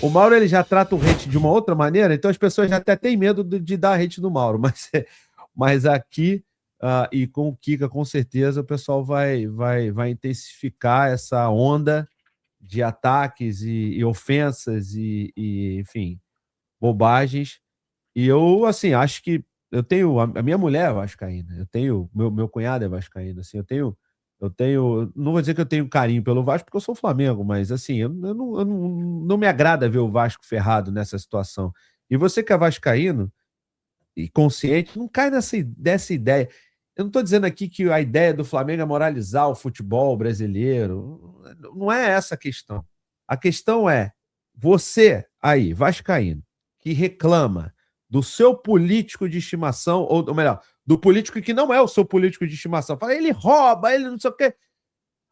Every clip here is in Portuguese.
O Mauro ele já trata o hate de uma outra maneira, então as pessoas já até têm medo de dar hate no Mauro, mas aqui e com o Kika, com certeza, o pessoal vai intensificar essa onda de ataques e ofensas enfim, bobagens. E eu, assim, acho que eu tenho. A minha mulher é vascaína, eu tenho. Meu cunhado é vascaíno, assim, eu tenho. Não vou dizer que eu tenho carinho pelo Vasco, porque eu sou Flamengo, mas assim, não me agrada ver o Vasco ferrado nessa situação. E você que é vascaíno e consciente, não cai dessa ideia. Eu não estou dizendo aqui que a ideia do Flamengo é moralizar o futebol brasileiro. Não é essa a questão. A questão é você aí, vascaíno, que reclama do seu político de estimação, ou melhor, do político que não é o seu político de estimação. Fala, ele rouba, ele não sei o quê.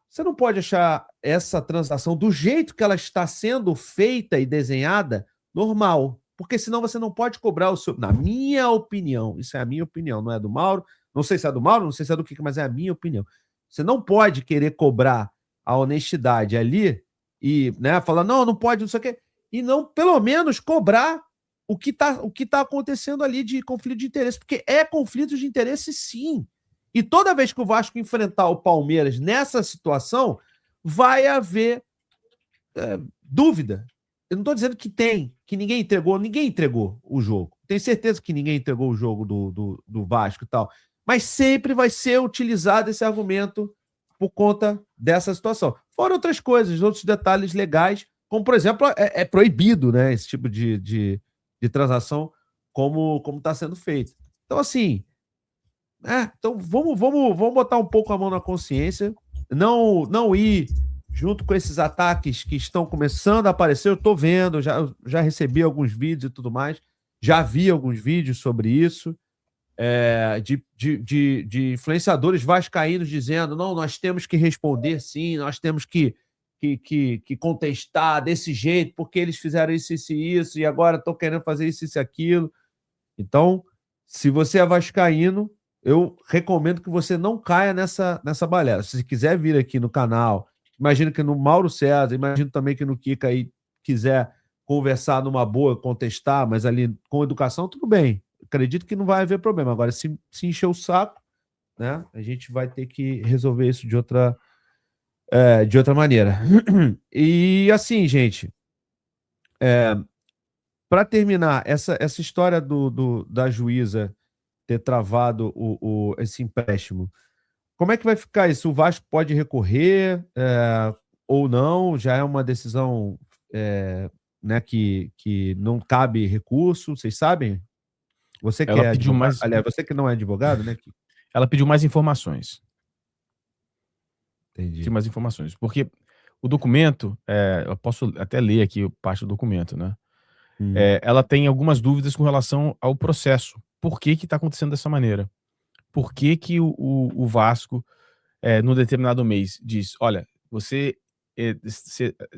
Você não pode achar essa transação do jeito que ela está sendo feita e desenhada normal, porque senão você não pode cobrar o seu. Na minha opinião, isso é a minha opinião, não é do Mauro, não sei se é do Mauro, não sei se é do Kiko, mas é a minha opinião. Você não pode querer cobrar a honestidade ali e, né, falar, não pode, não sei o quê, e não, pelo menos, cobrar o que tá acontecendo ali de conflito de interesse, porque é conflito de interesse, sim. E toda vez que o Vasco enfrentar o Palmeiras nessa situação, vai haver dúvida. Eu não estou dizendo que ninguém entregou o jogo. Tenho certeza que ninguém entregou o jogo do Vasco e tal. Mas sempre vai ser utilizado esse argumento por conta dessa situação. Fora outras coisas, outros detalhes legais, como, por exemplo, é proibido, né, esse tipo de transação como está sendo feito. Então, assim, então vamos botar um pouco a mão na consciência, não ir junto com esses ataques que estão começando a aparecer. Eu estou vendo, já recebi alguns vídeos e tudo mais, já vi alguns vídeos sobre isso, de influenciadores vascaínos dizendo, não, nós temos que responder sim, nós temos que contestar desse jeito, porque eles fizeram isso, e agora estão querendo fazer isso e aquilo. Então, se você é vascaíno, eu recomendo que você não caia nessa balela. Se você quiser vir aqui no canal, imagino que no Mauro César, imagino também que no Kika aí quiser conversar numa boa, contestar, mas ali com educação, tudo bem. Acredito que não vai haver problema. Agora, se encher o saco, né, a gente vai ter que resolver isso de outra maneira. E assim, gente, para terminar, essa história da juíza ter travado esse empréstimo, como é que vai ficar isso? O Vasco pode recorrer ou não? Já é uma decisão né, que não cabe recurso, vocês sabem? Você que Ela é pediu advogado, mais. aliás, você que não é advogado, né? Ela pediu mais informações. Entendi. Pediu mais informações. Porque o documento, eu posso até ler aqui parte do documento, né? Ela tem algumas dúvidas com relação ao processo. Por que está acontecendo dessa maneira? Por que o Vasco, no determinado mês, diz, olha, você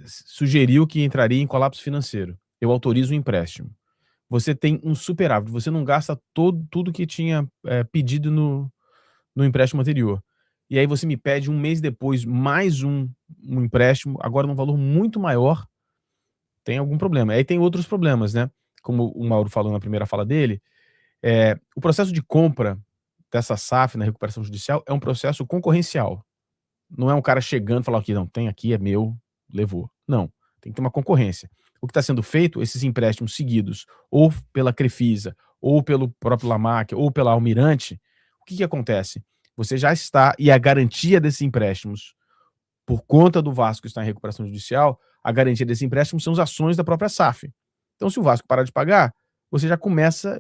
sugeriu que entraria em colapso financeiro. Eu autorizo o empréstimo. Você tem um superávit, você não gasta tudo que tinha pedido no empréstimo anterior. E aí você me pede um mês depois mais um empréstimo, agora num valor muito maior, tem algum problema. Aí tem outros problemas, né? Como o Mauro falou na primeira fala dele, o processo de compra dessa SAF na recuperação judicial é um processo concorrencial. Não é um cara chegando e falar aqui, não, tem aqui, é meu, levou. Não, tem que ter uma concorrência. O que está sendo feito, esses empréstimos seguidos, ou pela Crefisa, ou pelo próprio Lamac, ou pela Almirante, o que acontece? Você já está, e a garantia desses empréstimos, por conta do Vasco estar em recuperação judicial, a garantia desse empréstimo são as ações da própria SAF. Então, se o Vasco parar de pagar, você já começa,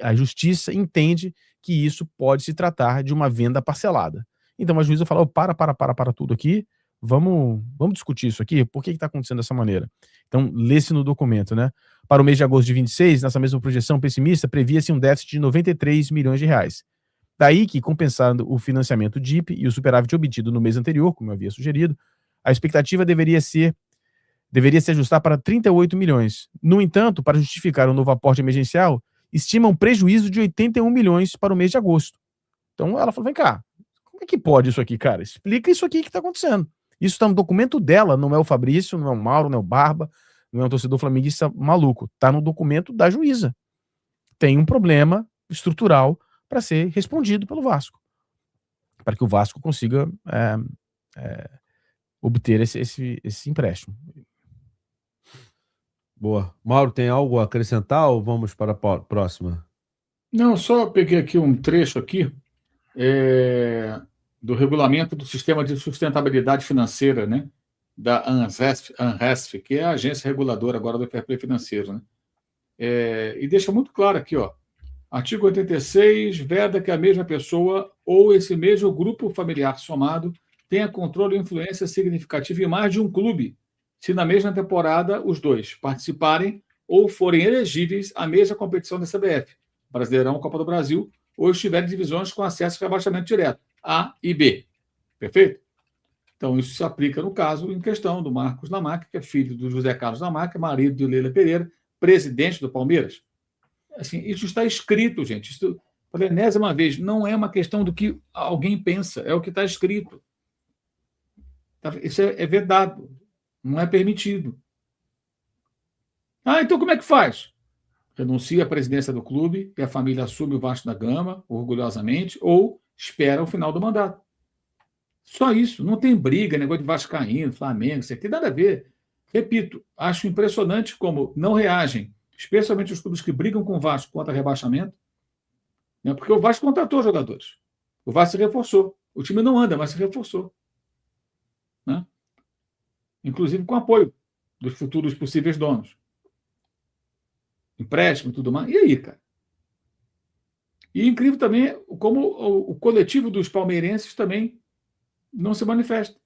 a justiça entende que isso pode se tratar de uma venda parcelada. Então a juíza fala, para tudo aqui, vamos discutir isso aqui, por que está acontecendo dessa maneira? Então, lê-se no documento, né? Para o mês de agosto de 26, nessa mesma projeção pessimista, previa-se um déficit de 93 milhões de reais. Daí que, compensando o financiamento DIP e o superávit obtido no mês anterior, como eu havia sugerido, a expectativa deveria se ajustar para 38 milhões. No entanto, para justificar o novo aporte emergencial, estima um prejuízo de 81 milhões para o mês de agosto. Então ela falou, vem cá, como é que pode isso aqui, cara? Explica isso aqui que está acontecendo. Isso está no documento dela, não é o Fabrício, não é o Mauro, não é o Barba, não é um torcedor flamenguista maluco. Tá no documento da juíza. Tem um problema estrutural para ser respondido pelo Vasco, para que o Vasco consiga obter esse empréstimo. Boa. Mauro, tem algo a acrescentar ou vamos para a próxima? Não, só peguei aqui um trecho aqui do regulamento do Sistema de Sustentabilidade Financeira, né, da ANRESF, que é a agência reguladora agora do fair play financeiro, né? E deixa muito claro aqui, ó, artigo 86, veda que a mesma pessoa ou esse mesmo grupo familiar somado tenha controle e influência significativa em mais de um clube, se na mesma temporada os dois participarem ou forem elegíveis à mesma competição da CBF, Brasileirão, Copa do Brasil, ou estiverem em divisões com acesso a rebaixamento direto, A e B. Perfeito? Então, isso se aplica no caso em questão do Marcos Lamarca, que é filho do José Carlos Lamarca, marido de Leila Pereira, presidente do Palmeiras. Assim, isso está escrito, gente. Isso, pela enésima vez, não é uma questão do que alguém pensa, é o que está escrito. Isso é vedado, não é permitido. Então como é que faz? Renuncia à presidência do clube e a família assume o Vasco da Gama, orgulhosamente, ou espera o final do mandato. Só isso, não tem briga, negócio de vascaíno, Flamengo, isso aqui, nada a ver. Repito, acho impressionante como não reagem, especialmente os clubes que brigam com o Vasco contra rebaixamento, né, porque o Vasco contratou jogadores. O Vasco se reforçou. O time não anda, mas se reforçou. Né? Inclusive com apoio dos futuros possíveis donos. Empréstimo e tudo mais. E aí, cara? E incrível também como o coletivo dos palmeirenses também não se manifesta.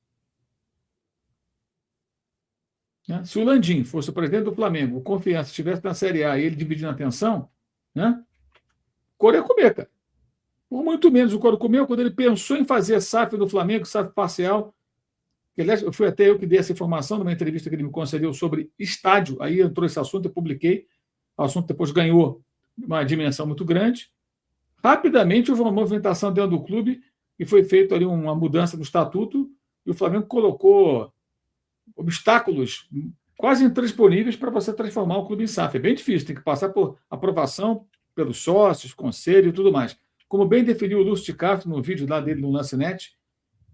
Né? Se o Landim fosse o presidente do Flamengo, o Confiança estivesse na Série A e ele dividindo a atenção, né? O Coro ia comer, cara. Por muito menos o Coro comeu quando ele pensou em fazer SAF do Flamengo, SAF parcial. Aliás, foi até eu que dei essa informação numa entrevista que ele me concedeu sobre estádio. Aí entrou esse assunto, eu publiquei. O assunto depois ganhou uma dimensão muito grande. Rapidamente houve uma movimentação dentro do clube e foi feita ali uma mudança no estatuto e o Flamengo colocou obstáculos quase intransponíveis para você transformar o clube em SAF. É bem difícil, tem que passar por aprovação pelos sócios, conselho e tudo mais. Como bem definiu o Lúcio de Castro no vídeo lá dele no Lancinete,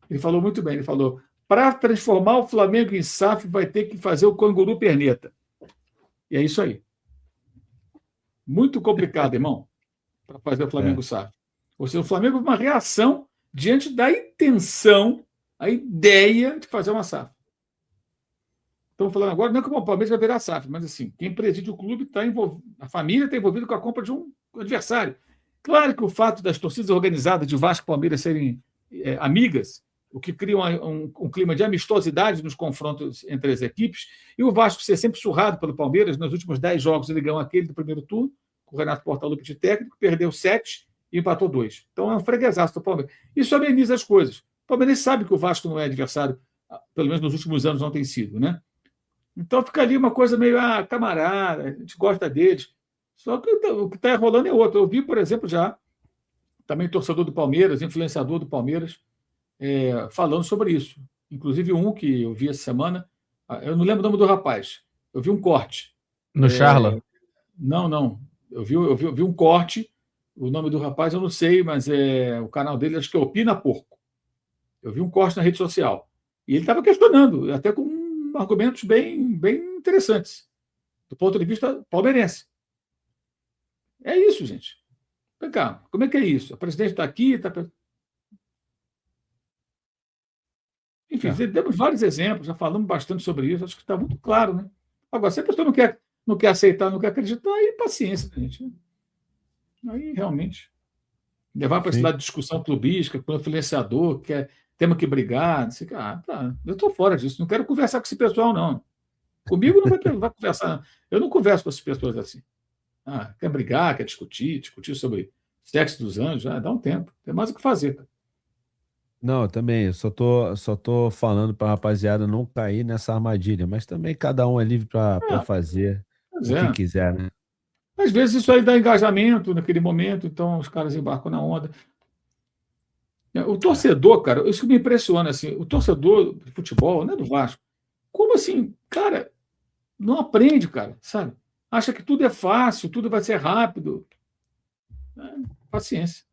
ele falou muito bem, ele falou, para transformar o Flamengo em SAF vai ter que fazer o canguru perneta. E é isso aí. Muito complicado, irmão, para fazer o Flamengo SAF. Ou seja, o Flamengo é uma reação diante da intenção, a ideia de fazer uma SAF. Estamos falando agora, não é que o Palmeiras vai virar SAF, mas assim, quem preside o clube está envolvido, a família está envolvida com a compra de um adversário. Claro que o fato das torcidas organizadas de Vasco e Palmeiras serem amigas, o que cria um clima de amistosidade nos confrontos entre as equipes, e o Vasco ser sempre surrado pelo Palmeiras, nos últimos 10 jogos ele ganhou aquele do primeiro turno, com o Renato Portaluppi de técnico, perdeu 7 e empatou 2. Então é um freguesaço do Palmeiras. Isso ameniza as coisas. O Palmeiras sabe que o Vasco não é adversário, pelo menos nos últimos anos não tem sido, né? Então fica ali uma coisa meio, camarada, a gente gosta deles. Só que o que está rolando é outro. Eu vi, por exemplo, já, também torcedor do Palmeiras, influenciador do Palmeiras, falando sobre isso. Inclusive um que eu vi essa semana, eu não lembro o nome do rapaz, eu vi um corte. No Charla? Não. Eu vi um corte, o nome do rapaz eu não sei, mas o canal dele acho que é Opina Porco. Eu vi um corte na rede social. E ele estava questionando, até com argumentos bem interessantes, do ponto de vista palmeirense. É isso, gente. Vem cá, como é que é isso? A presidente está aqui, está... Enfim, temos vários exemplos, já falamos bastante sobre isso, acho que está muito claro, né? Agora, se a pessoa não quer aceitar, não quer acreditar, aí paciência, gente. Aí, realmente, levar para esse lado de discussão clubística, com influenciador, temos que brigar, não sei o que. Eu estou fora disso, não quero conversar com esse pessoal, não. Comigo não vai conversar, não. Eu não converso com essas pessoas assim. Quer brigar, quer discutir sobre sexo dos anjos, dá um tempo, tem mais o que fazer, cara. Não, também, eu só tô falando para a rapaziada não cair nessa armadilha, mas também cada um é livre para fazer o que quiser, né? Às vezes isso aí dá engajamento naquele momento, então os caras embarcam na onda. O torcedor, cara, isso que me impressiona, assim, o torcedor de futebol, né, do Vasco, como assim, cara, não aprende, cara, sabe? Acha que tudo é fácil, tudo vai ser rápido. Paciência.